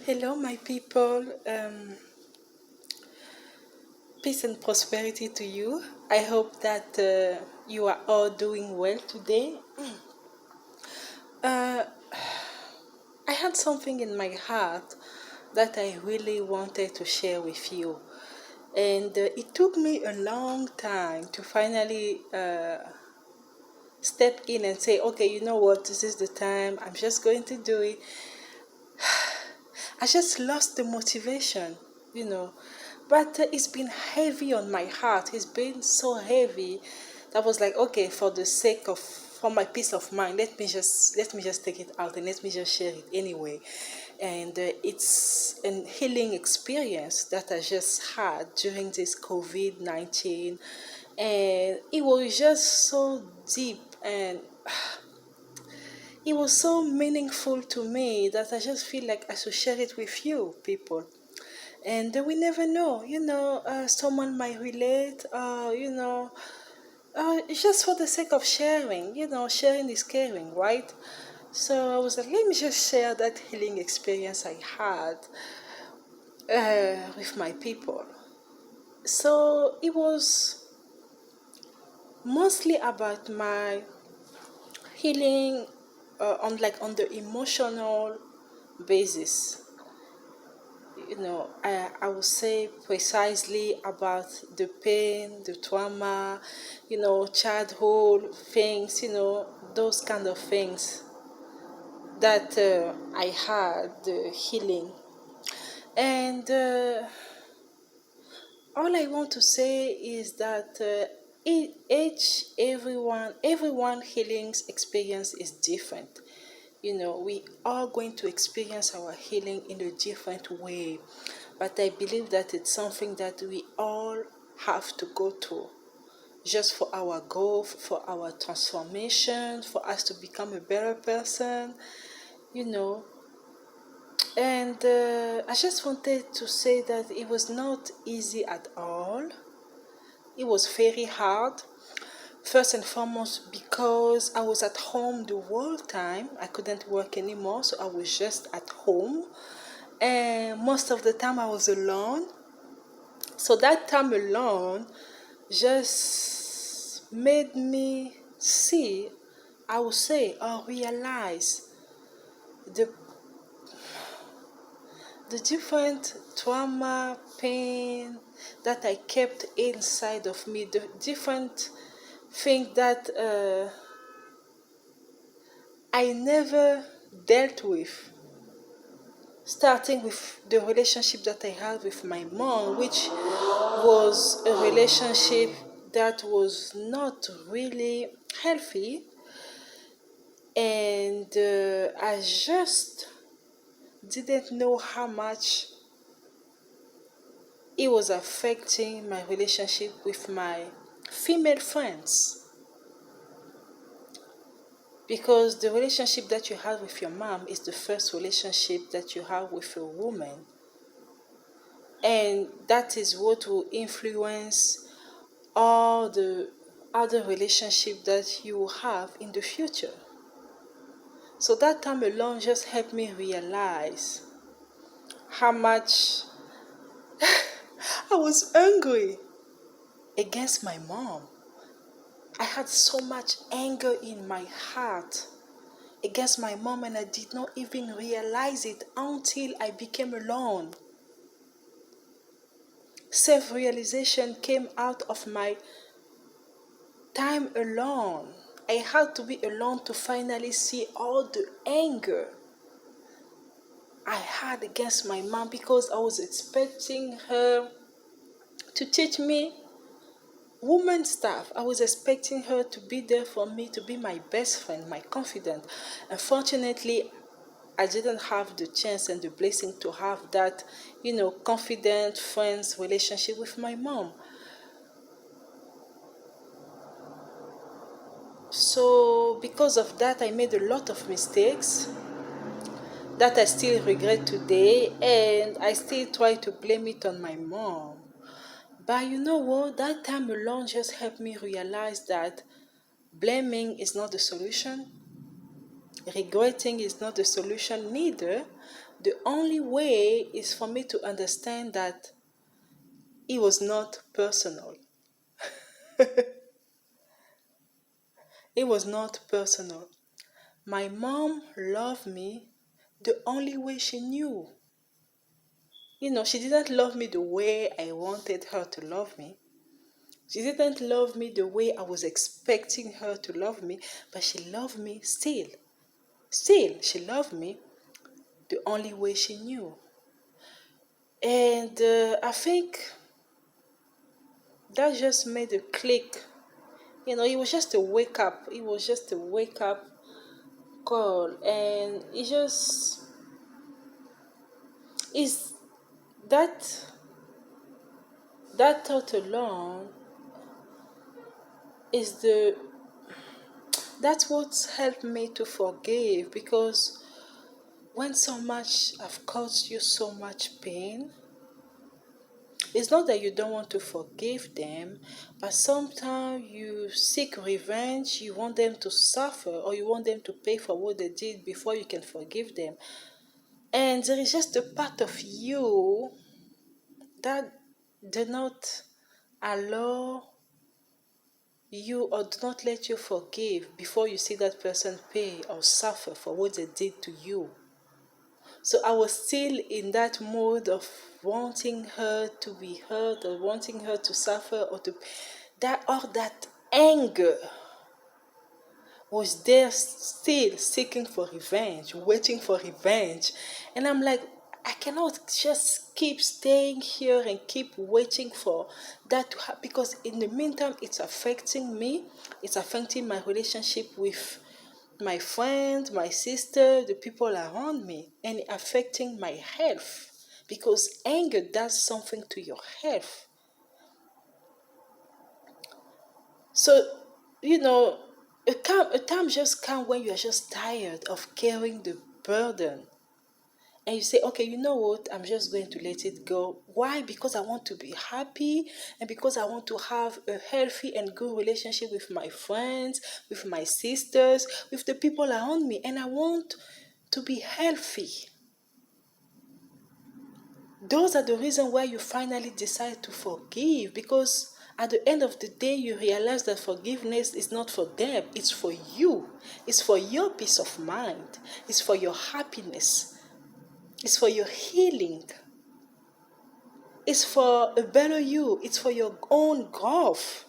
Hello, my people. Peace and prosperity to you. I hope that you are all doing well today. Uh, I had something in my heart that I really wanted to share with you. And it took me a long time to finally step in and say, okay, you know what, this is the time, I'm just going to do it. I just lost the motivation, you know. But it's been heavy on my heart. It's been so heavy that I was like, okay, for the sake of, for my peace of mind, let me just take it out and let me just share it anyway. And it's an healing experience that I just had during this COVID-19, and it was just so deep and it was so meaningful to me that I just feel like I should share it with you, people. And we never know, someone might relate, it's just for the sake of sharing, sharing is caring, right? So I was like, let me just share that healing experience I had with my people. So it was mostly about my healing on the emotional basis. I would say precisely about the pain, the trauma, childhood things, those kind of things that I had healing. And all I want to say is that everyone healing's experience is different. We are going to experience our healing in a different way, but I believe that it's something that we all have to go through just for our growth, for our transformation, for us to become a better person, you know. And I just wanted to say that it was not easy at all. It was very hard. First and foremost, because I was at home the whole time. I couldn't work anymore, so I was just at home. And most of the time I was alone. So that time alone just made me see, I would say, or realize the the different trauma, pain that I kept inside of me, the different things that I never dealt with. Starting with the relationship that I had with my mom, which was a relationship that was not really healthy, and I just didn't know how much it was affecting my relationship with my female friends. Because the relationship that you have with your mom is the first relationship that you have with a woman. And that is what will influence all the other relationship that you will have in the future. So that time alone just helped me realize how much I was angry against my mom. I had so much anger in my heart against my mom, and I did not even realize it until I became alone. Self realization came out of my time alone. I had to be alone to finally see all the anger I had against my mom, because I was expecting her to teach me woman stuff. I was expecting her to be there for me, to be my best friend, my confidant. Unfortunately, I didn't have the chance and the blessing to have that, confident friends relationship with my mom. So because of that, I made a lot of mistakes that I still regret today, and I still try to blame it on my mom. But you know what? That time alone just helped me realize that blaming is not the solution. Regretting is not the solution neither. The only way is for me to understand that it was not personal. It was not personal. My mom loved me the only way she knew. She didn't love me the way I wanted her to love me. She didn't love me the way I was expecting her to love me, but she loved me still. Still, she loved me the only way she knew. And I think that just made a click. It was just a wake up. It was just a wake up call. And is that that thought alone is that's what's helped me to forgive, because when so much have caused you so much pain, it's not that you don't want to forgive them, but sometimes you seek revenge, you want them to suffer, or you want them to pay for what they did before you can forgive them. And there is just a part of you that do not allow you, or do not let you forgive before you see that person pay or suffer for what they did to you. So I was still in that mode of wanting her to be hurt, or wanting her to suffer, or that anger was there, still seeking for revenge, waiting for revenge. And I'm like, I cannot just keep staying here and keep waiting for that to happen, because in the meantime it's affecting me, it's affecting my relationship with my friend, my sister, the people around me, and affecting my health, because anger does something to your health. So, a time just comes when you're just tired of carrying the burden. And you say, okay, you know what? I'm just going to let it go. Why? Because I want to be happy, and because I want to have a healthy and good relationship with my friends, with my sisters, with the people around me. And I want to be healthy. Those are the reasons why you finally decide to forgive, because at the end of the day, you realize that forgiveness is not for them, it's for you. It's for your peace of mind. It's for your happiness. It's for your healing. It's for a better you. It's for your own growth.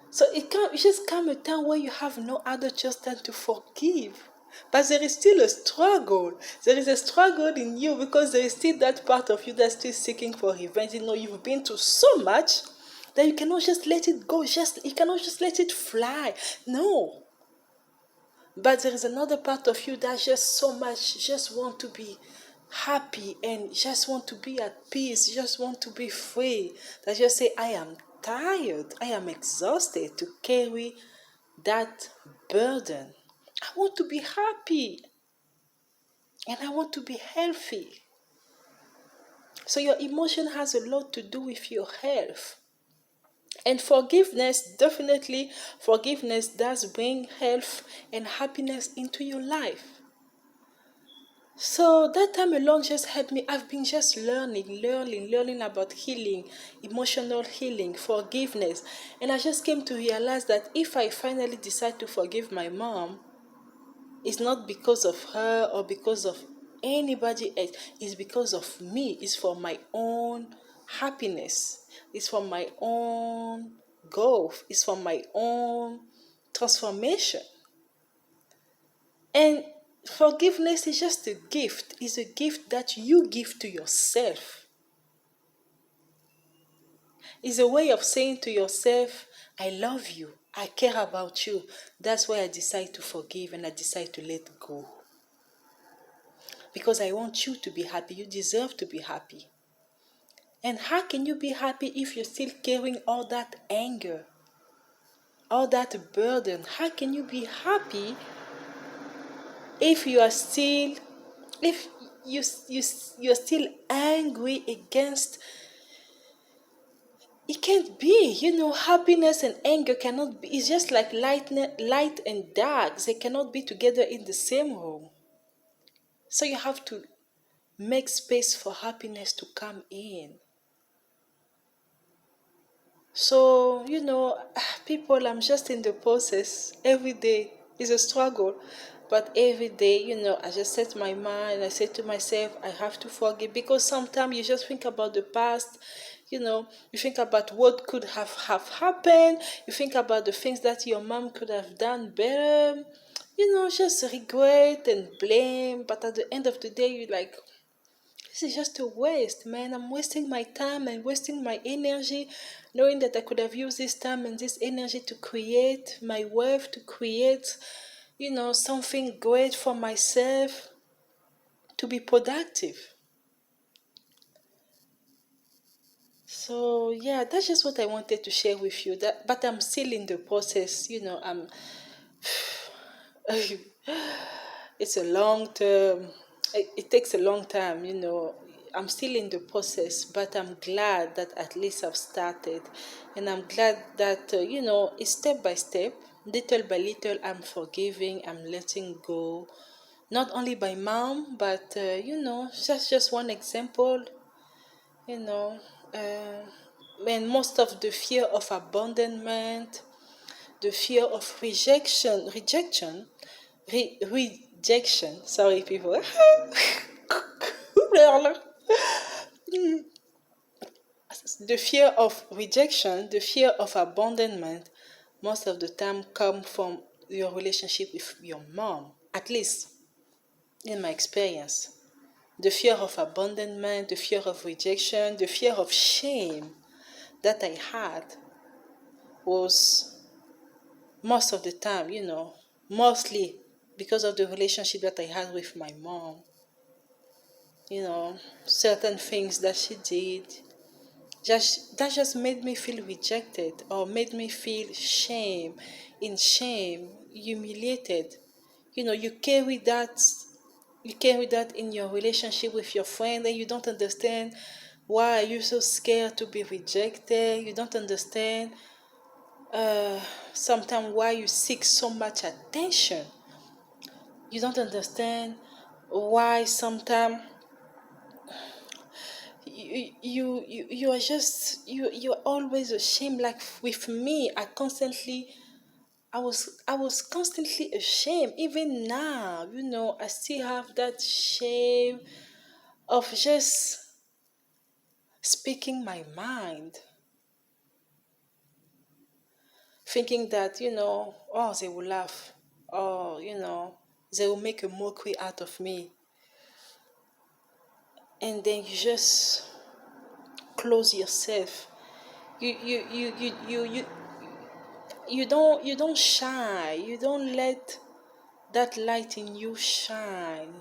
So it just come a time where you have no other choice than to forgive. But there is still a struggle. There is a struggle in you, because there is still that part of you that's still seeking for revenge. You've been through so much that you cannot just let it go. You cannot just let it fly. No. But there is another part of you that just so much just want to be happy, and just want to be at peace, just want to be free. That just say, I am tired, I am exhausted to carry that burden. I want to be happy, and I want to be healthy. So your emotion has a lot to do with your health. And forgiveness does bring health and happiness into your life. So that time alone just helped me. I've been just learning about healing, emotional healing, forgiveness. And I just came to realize that if I finally decide to forgive my mom, it's not because of her or because of anybody else. It's because of me. It's for my own happiness. It's for my own growth. It's for my own transformation. And forgiveness is just a gift. It's a gift that you give to yourself. It's a way of saying to yourself, I love you. I care about you. That's why I decide to forgive, and I decide to let go. Because I want you to be happy. You deserve to be happy. And how can you be happy if you're still carrying all that anger, all that burden? How can you be happy if you are still, if you're still angry against it can't be. Happiness and anger cannot be. It's just like light and dark. They cannot be together in the same room. So you have to make space for happiness to come in. So, people, I'm just in the process. Every day is a struggle. But every day, I just set my mind, I say to myself, I have to forgive. Because sometimes you just think about the past, you think about what could have happened, you think about the things that your mom could have done better, just regret and blame. But at the end of the day, you're like, this is just a waste, man. I'm wasting my time and wasting my energy, knowing that I could have used this time and this energy to create my worth, to create, something great for myself, to be productive. So yeah, that's just what I wanted to share with you. But I'm still in the process. I'm. It's a long term. It takes a long time. I'm still in the process, but I'm glad that at least I've started, and I'm glad that it's step by step, little by little. I'm forgiving. I'm letting go. Not only by mom, but just one example. You know, and most of the fear of abandonment, the fear of rejection. Sorry, people. The fear of rejection, the fear of abandonment, most of the time come from your relationship with your mom. At least in my experience, the fear of abandonment, the fear of rejection, the fear of shame that I had was most of the time, mostly because of the relationship that I had with my mom. Certain things that she did, that just made me feel rejected or made me feel shame, humiliated. You carry that in your relationship with your friend, and you don't understand why you're so scared to be rejected. You don't understand uh, sometimes why you seek so much attention. You don't understand why sometimes you are just you're always ashamed. Like with me, I was constantly ashamed. Even now, I still have that shame of just speaking my mind, thinking that, oh, they will laugh, or, they will make a mockery out of me. And then you just close yourself. You don't shine. You don't let that light in you shine.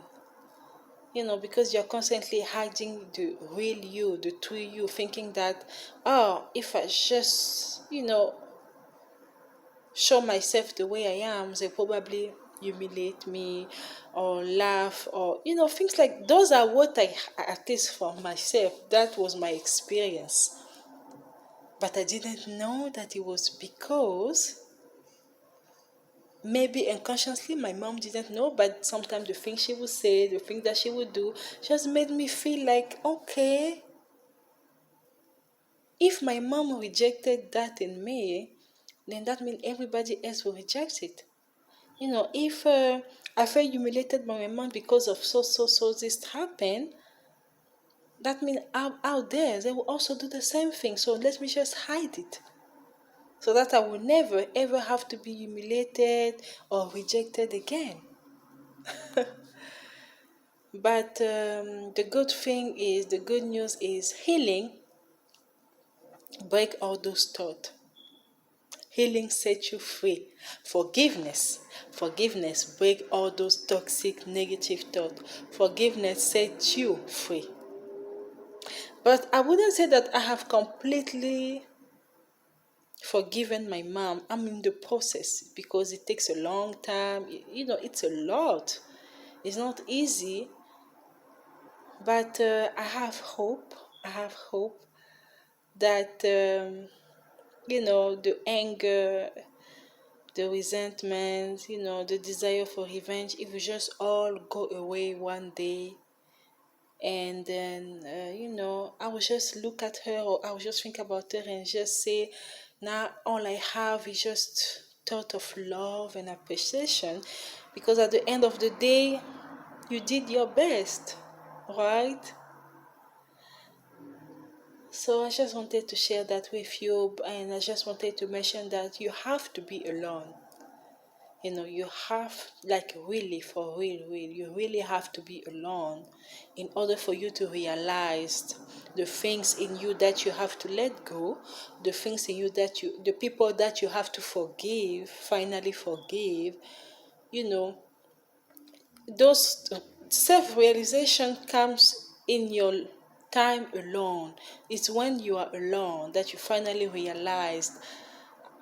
Because you're constantly hiding the real you, the true you, thinking that, oh, if I just, show myself the way I am, they probably humiliate me or laugh, or things like those are what I at least for myself. That was my experience. But I didn't know that it was because maybe unconsciously my mom didn't know, but sometimes the things she would say, the things that she would do, just made me feel like, okay, if my mom rejected that in me, then that means everybody else will reject it. If I felt humiliated by my mom because of so this happened, that means out there they will also do the same thing. So let me just hide it, so that I will never ever have to be humiliated or rejected again. But the good news is healing break all those thoughts. Healing sets you free. Forgiveness break all those toxic negative thoughts. Forgiveness sets you free. But I wouldn't say that I have completely forgiven my mom. I'm in the process because it takes a long time. It's a lot. It's not easy, but I have hope. I have hope that the anger, the resentment, the desire for revenge, it will just all go away one day. And then, I would just look at her, or I would just think about her and just say, now all I have is just thought of love and appreciation, because at the end of the day, you did your best, right? So I just wanted to share that with you, and I just wanted to mention that you have to be alone. You have, like, really, for real, you really have to be alone in order for you to realize the things in you that you have to let go, the things in you the people that you have to forgive, finally forgive. You know, those self-realization comes in your time alone. It's when you are alone that you finally realize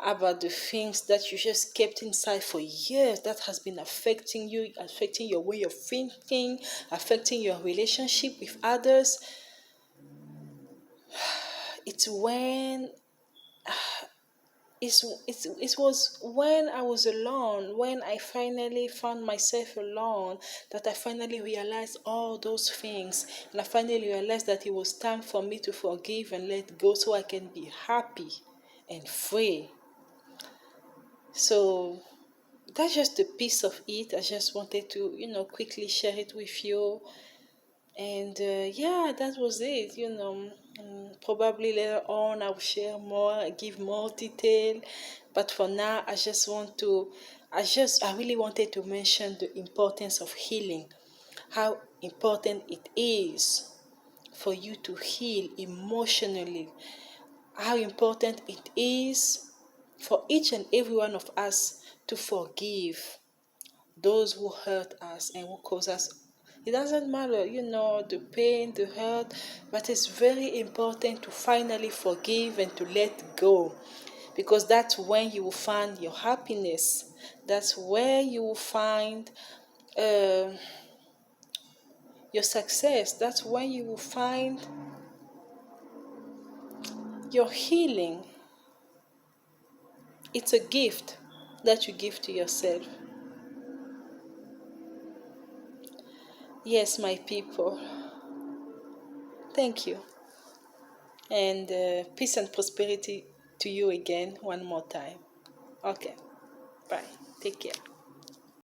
about the things that you just kept inside for years, that has been affecting you, affecting your way of thinking, affecting your relationship with others. It's when it was when I was alone, when I finally found myself alone, that I finally realized all those things, and I finally realized that it was time for me to forgive and let go so I can be happy and free. So that's just a piece of it. I just wanted to, quickly share it with you. And yeah, that was it. Probably later on I'll share more, give more detail. But for now, I really wanted to mention the importance of healing, how important it is for you to heal emotionally, how important it is for each and every one of us to forgive those who hurt us and who cause us. It doesn't matter, the pain, the hurt, but it's very important to finally forgive and to let go, because that's when you will find your happiness. That's where you will find uh, your success. That's when you will find your healing. It's a gift that you give to yourself. Yes, my people. Thank you. And peace and prosperity to you again one more time. Okay. Bye. Take care.